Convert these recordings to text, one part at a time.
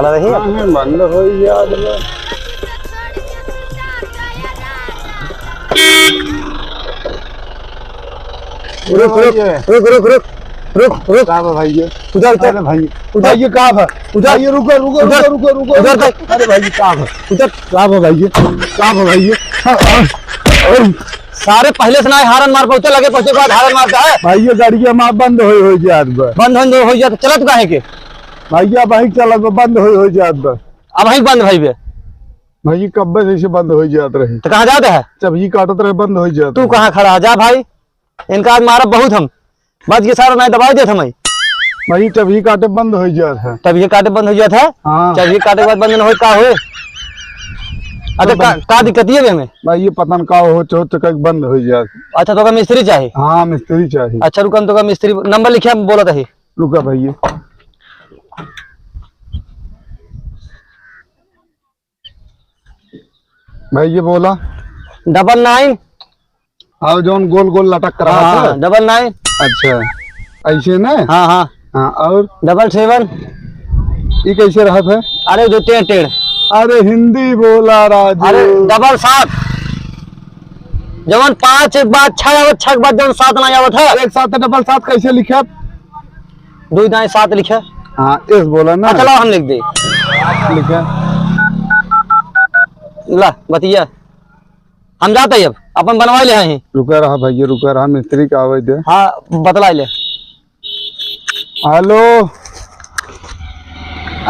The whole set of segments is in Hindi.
चला रही है बंद हो याद रुक रुक रुक रुक रुक रुक रुक कहाँ भाई उधर उधर भाई उधर ये कहाँ है उधर ये रुको रुको रुको रुको रुको उधर अरे भाई कहाँ है उधर कहाँ भाई सारे पहले से ना हारन मार पहुंचे लगे पहुंचे बाद हारन मारता है भाई ये गाड़ी माँ बंद हो जात बंद हो जाता चलत काहे के भैया भाई चलत बंद हो जात अब वही बंद भाई बे भाई कब्बे से बंद हो जात रही तो कहाँ जाते है जब ही काटत रहे बंद हो जात तू कहाँ खड़ा जा भाई इनका आज मारा बहुत हम बच के सारा नहीं दबा देते हम भाई तब ही काटे बंद हो जात है तब ये काटे बंद हो जाता है हाँ जब ये काटे के बाद बंद न हो का हुए अच्छा का दिक्कत है हमें भाई ये पता का हो चौथ तक बंद हो जात अच्छा तो का मिस्त्री चाहिए हाँ मिस्त्री चाहिए अच्छा रुकन तो का मिस्त्री नंबर लिखा बोला था रुका भैया भाई ये बोला 99 हाँ जोन गोल गोल लटक कर रहा था 99 अच्छा ऐसे ना हाँ हाँ हाँ और 77 ये कैसे रहा था अरे जो टेढ़ अरे हिंदी बोला राजू अरे 77 जवन 5 एक बाद 6 आवत 6 के बाद जवन 7 ना आवत है एक साथ 77 कैसे लिखा 2 दाएं 7 लिखे हाँ इस बोला ना चलो हम लिख दे लिखा ला बतिया हम जाते हैं अब अपन बनवा ले हैं रुका रहा भैया रुका रहा मिस्त्री का आवाज दे हाँ बतला ले हेलो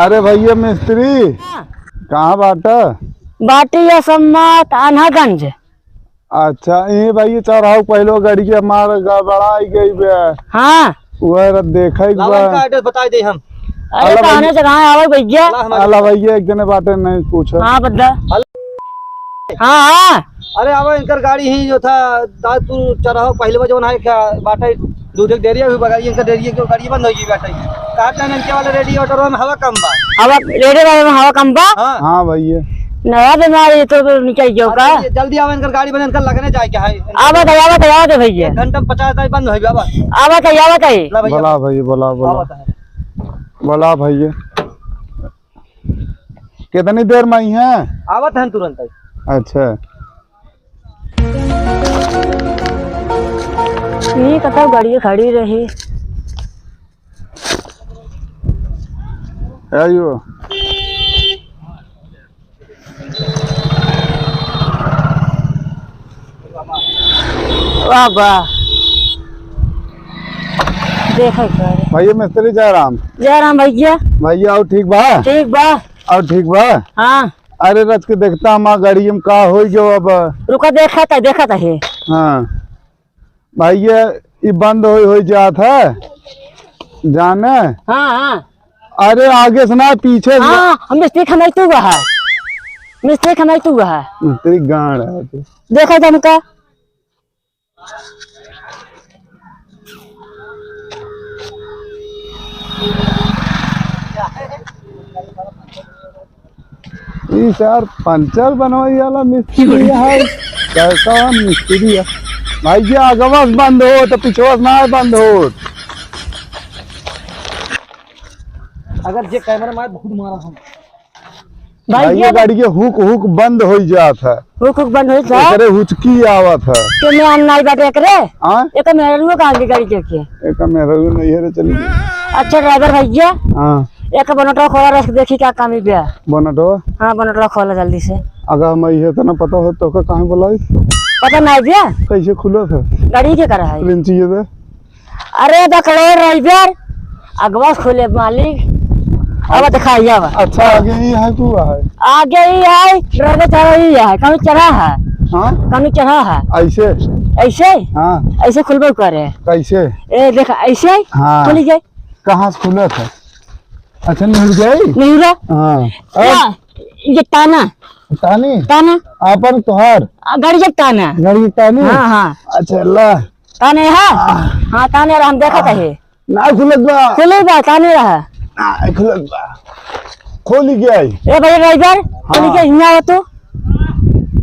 अरे भैया मिस्त्री कहाँ बाटी या सम्मत आन्हागंज। अच्छा ये भाई चढ़ाओ पहलो गाड़ी के हमारे गड़बड़ा गई बे हाँ वह देखा एक बार एड्रेस बता दे हम अरे कहने से कहाँ आवे भैया अला भैया एक जने बाटे नहीं पूछो हाँ बदला हाँ हाँ अरे अब इनकर गाड़ी ही जो था दादपुर चढ़ाओ पहले बजे है क्या बाटा दूध एक डेरिया हुई बगाई इनका डेरिया की गाड़ी बंद होगी बाटा कहा था इनके वाले रेडिएटर में हवा कम बा हवा रेडिएटर में हवा कम बा हाँ भैया नया बीमारी तो निकल गयो का जल्दी आवे इनकर गाड़ी बने इनकर लगने जाए क्या है आवत भैया घंटा में 50 दाई बंद होई बाबा आवत बोला भैया बोला भैया कितनी देर में ही है आवत है तुरंत अच्छा ये कता गाड़ी खड़ी रही आयो वाह वाह देखा भैया मिस्त्री जयराम भैया भैया और ठीक बा और ठीक बा हाँ अरे रच के देखता हम गाड़ी में का हो गयो अब रुका देखा था है हाँ भैया ये बंद हो जात है जाने हाँ हाँ अरे आगे से ना पीछे से हाँ हम मिस्त्री खमाई तू है मिस्त्री गाड़ है देखा था उनका यार पंचर बनवाई वाला मिस्त्री है कैसा मिस्त्री है भैया अगवस बंद हो तो पिछवस ना बंद हो अगर जे कैमरा में बहुत मारा हम भैया गाड़ी के हुक बंद हो जात है हुक बंद हो जा अरे हुचकी आवत है तो मैं अन्नाई बाटे करे हां एक मेरू कहां की गाड़ी देखे एक मेरू नहीं है रे चली अच्छा ड्राइवर भैया हां एक बनटो खोला रख देखी क्या काम है बनटो हाँ बनटो खोला जल्दी से अगर मैं ये तो ना पता हो तो कहां बुलाई पता नहीं भैया कैसे खुला था गाड़ी के करा है रिंची ये अरे दकड़े ड्राइवर अगवा खोले मालिक अब दिखाइए अब अच्छा आगे ही है तू है आगे ही है ड्राइवर चढ़ा ही है कहीं चढ़ा है हां कहीं चढ़ा है ऐसे हां ऐसे खुलबो करे कैसे ए देखा ऐसे हाँ। खुली जाए कहां से खुला था अच्छा नहीं गई नहीं रहा हां ये ताना आपन तोहार गाड़ी जब ताना गाड़ी तानी हाँ हाँ अच्छा ला ताने है हाँ ताने हम देखा था ना खुलत बा खुले बा ताने रहा ना खुलत बा खोली गया ए भैया ड्राइवर खुली के हिया हो तो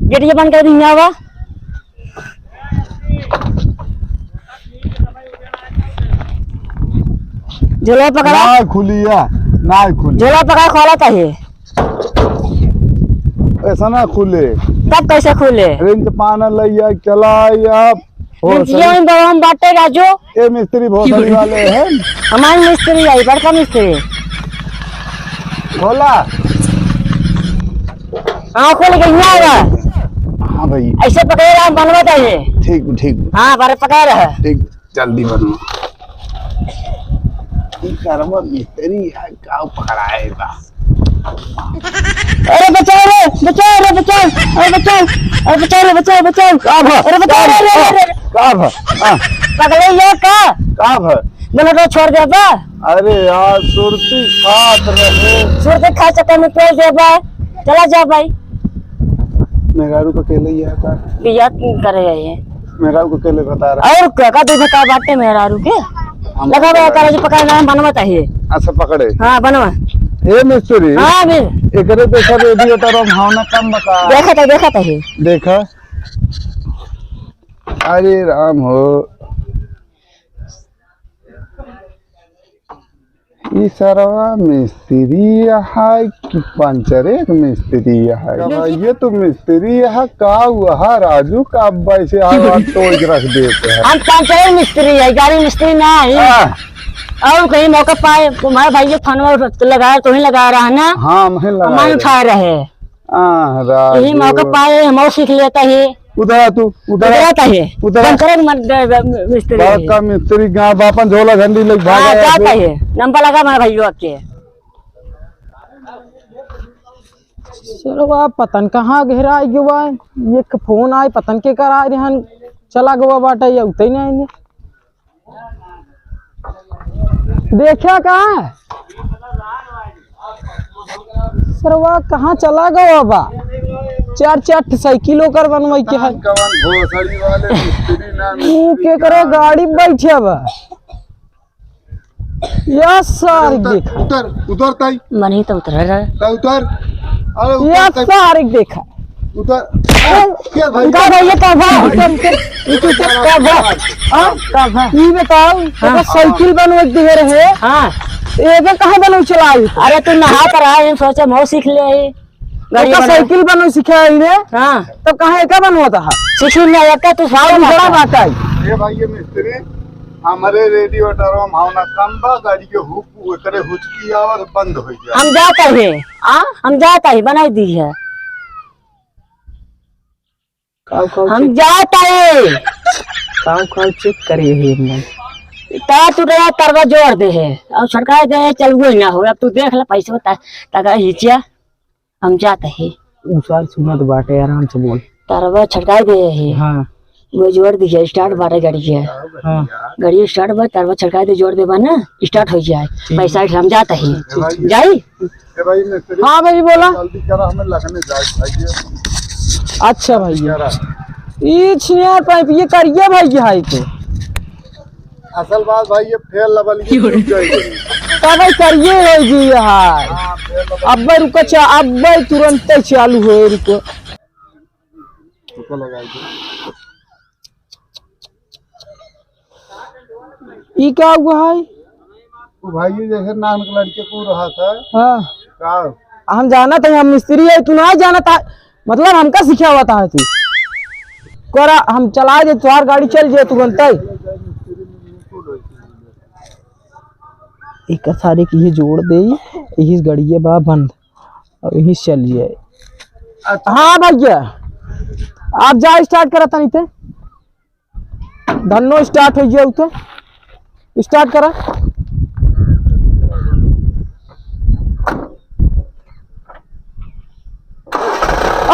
गेट ये बंद कर हिया हुआ झोला पकड़ा खुलिया ना खुले झोला पकड़ खोला चाहिए, ऐसा ना खुले तब कैसे खुले? रिंच पाना लिया चला या हम बांटे राजू, ये मिस्त्री भोसड़ी वाले हैं। हमारे मिस्त्री आई, बड़का मिस्त्री। खोला हाँ खोल के यहाँ आएगा। हाँ भाई ऐसे पकड़ेगा बनवा चाहिए। ठीक हाँ बारे पकड़ रहा है। ठीक जल्दी बनो मिस्त्री गाँव पकड़ाएगा। अरे बचाओ रे, बचाओ रे, बचाओ, अरे बचाओ, अरे बचाओ रे, बचाओ, बचाओ, अरे बचाओ रे, काब पकड़े ये का काब है। बोलो तो छोड़ दे बा। अरे यार सुरती खात रहे सुरती खा चक्कर में छोड़ दे बा। चला जा भाई, मेहरारू को अकेले ही है का बिया करेगा ये। मेहरारू को अकेले बता रहा और क्या का दूध का बाटे मेहरारू के लगा हुआ करे जो पकड़ना है बनवा चाहिए। अच्छा पकड़े हाँ बनवा। हे मिस्त्री हाँ बिल एकरे पे सब रेडिएटर और भावना कम बता देखा था ये। देखा अरे राम हो ई सरवा मिस्त्री है कि पंचर एक मिस्त्री है। ये तो मिस्त्री है का वहा राजू का से तोड़ के रख देते हैं। हम पंचर मिस्त्री है, गाड़ी मिस्त्री ना है। और कहीं मौका पाए तुम्हारे भाई जो खाना लगाया तो ही लगा रहा है ना। हाँ मैं लगा उठा रहे यही मौका पाए हम सीख लेता है। उधर तू उधर है उधर मिस्त्री का मिस्त्री गाँव बापन झोला झंडी लग जाता है। नंबर लगा मेरे भाइयों के। चलो आप पतन कहाँ घेरा गया ये फोन आए पतन के करा रहे चला गवा बाटा ये उतई नहीं देखा कहाँ है सरवा कहाँ चला गया बा। 4 साइकिल होकर बनवाई के है के करो गाड़ी बैठे बा या सारी देखा उतर उतर ताई मनी तो उतर रहा उतर अरे या सारी देखा उतर ये बताओ साइकिल बनवा दे रहे हाँ कहाँ बनव चलाई। अरे तू नहा कर आए सोचा मैं सीख ले साइकिल बनव सिखाया हाँ तब कहाँ एक बनवा था सीख नहीं तू बड़ा बात है ये भाई ये मिस्त्री हमारे रेडिएटर में भावना कम बा गाड़ी के हुक करे हुचकी आवाज बंद हो गया। हम जाता है हम जाता है बनाई दी है हम जाता है काव चेक करिए तू तरवा जोड़ दे है अब सरकार दे चल वो ना हो। अब तू देख ले पैसे होता तक हिचिया हम जाते है सुना तो बाटे आराम से बोल तरवा छटका दे है। हाँ वो जोड़ दी स्टार्ट बाटे गाड़ी के। हाँ गाड़ी स्टार्ट बा तरवा छटका दे जोड़ दे बा ना स्टार्ट हो जाए पैसा हम जाते है जाई। भाई मिस्त्री हाँ भाई बोला जल्दी करा हमें लगने जाए। अच्छा भैया ये छिया पाइप ये करिए भैया है तो असल बात भाई ये फेल लेवल की तब करिए होगी यार। अब रुको अब तुरंत चालू हो रुको ये क्या हुआ है भाई जैसे नानक लड़के को रहा था। हाँ का हम जाना था हम मिस्त्री है तू ना जाना था मतलब हमका सिखा हुआ था तू कोरा हम चला दे तुम्हार गाड़ी चल जाए तुरंत एक सारे की जोड़ दे यही गड़िया बा बंद और यही चल जाए। हाँ भैया आप जा स्टार्ट करा था नहीं थे धनो स्टार्ट हो गया तो स्टार्ट करा।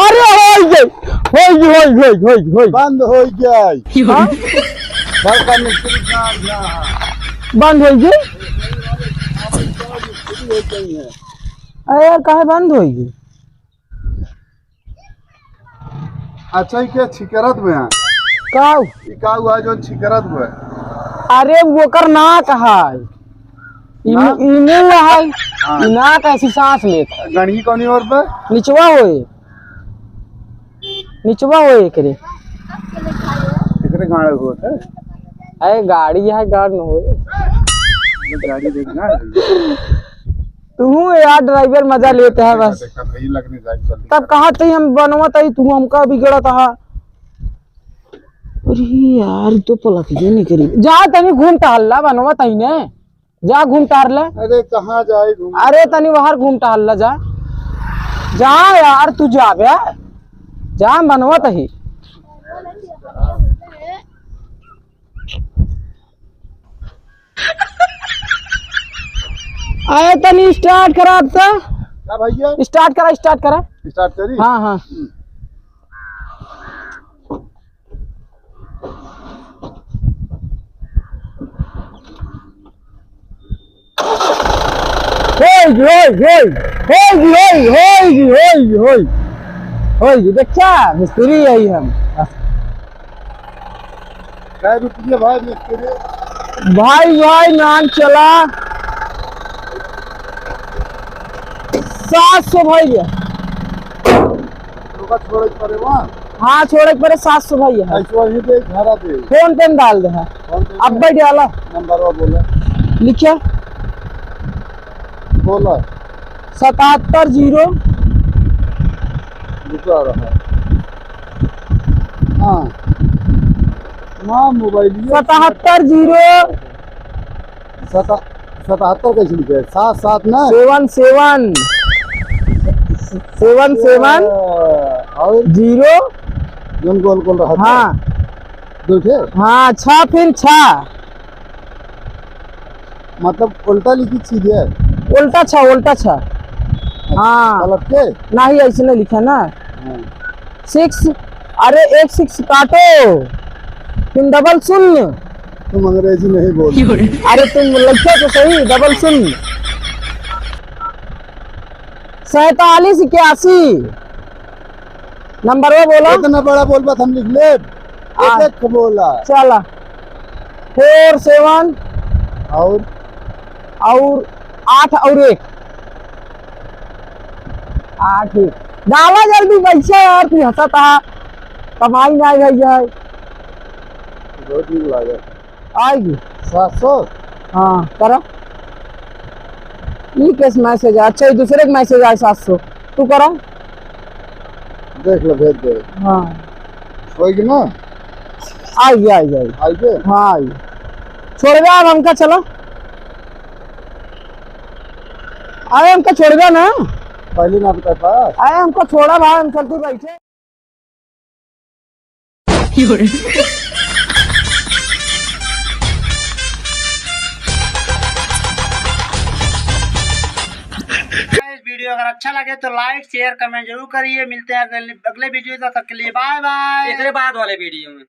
अरे हो बंद हो गया। हाँ? बंद हो गई अरे यार कहाँ बंद हो गई। अच्छा ही क्या छिकरत में का हुआ जो छिकरत हुआ। अरे वो कर ना कहा इने है ना कैसी सांस लेता गणी कौन और पे निचवा होए एकरे एकरे गाड़ी होता है। अरे गाड़ी है गाड़ी न होए गाड़ी देखना तू यार ड्राइवर मजा लेते है बस। देखा नहीं लगने जाए जल्दी। तब कहा थी हम बनवा तई तू हमका बिगड़ा था। अरे यार तो पलक ये नहीं करी। जा तनी घूम टहल बनवा तई ने, जा घूम टहल। अरे कहाँ जाए घूम? अरे तनी बाहर घूम टहल जा, जा यार तू जा बे, जा बनवा तही। आए तनी स्टार्ट करा अब तो। क्या भैया? स्टार्ट करा स्टार्ट करी? हाँ हाँ। देखा मिस्त्री यही हम। क्या रुपये भाई मिस्त्री? भाई नाम चला 700 भैया। रुका छोड़ पड़े वहाँ। हाँ छोड़े पड़े 700 भैया। ऐसे वहीं पे घरा दे। फोन पे डाल दे है। अब भाई डाला नंबर वो बोला। लिखिए बोला 77 रुका रहा। हाँ हाँ मोबाइल 77 77 कैसे लिखे? 7 ना 77 और 0 जोन गोल गोल रहा। हाँ दो थे हाँ 6 फिर 6 मतलब उल्टा लिखी चीज है। उल्टा 6 हाँ गलत के नहीं ऐसे नहीं लिखा ना। हाँ। 6 अरे 1 6 काटो फिर डबल शून्य। तुम अंग्रेजी नहीं बोल। अरे तुम लिखो तो सही डबल शून्य। 47 81 नंबर वो बोला। इतना बड़ा बोल बात हम लिख ले। एक बोला चला 4 7 और 8 और 1 8 डाला जल्दी पैसा यार तू हंसा था कमाई नहीं भैया बहुत ही लगा। आएगी 700 हाँ करो ये कैसे मैसेज है। अच्छा दूसरे का मैसेज आए 700 तू करो देख लो भेज दे। हाँ होगी ना? आएगी आइए हाँ आएगी। छोड़ गया अब हमका चलो आए हमका छोड़ गया ना। पहले ना बता पास। आए हमको छोड़ा भाई हम चलते बैठे। वीडियो अगर अच्छा लगे तो लाइक शेयर कमेंट जरूर करिए। मिलते हैं अगले वीडियो तक के लिए बाय बाय। एकरे बाद वाले वीडियो में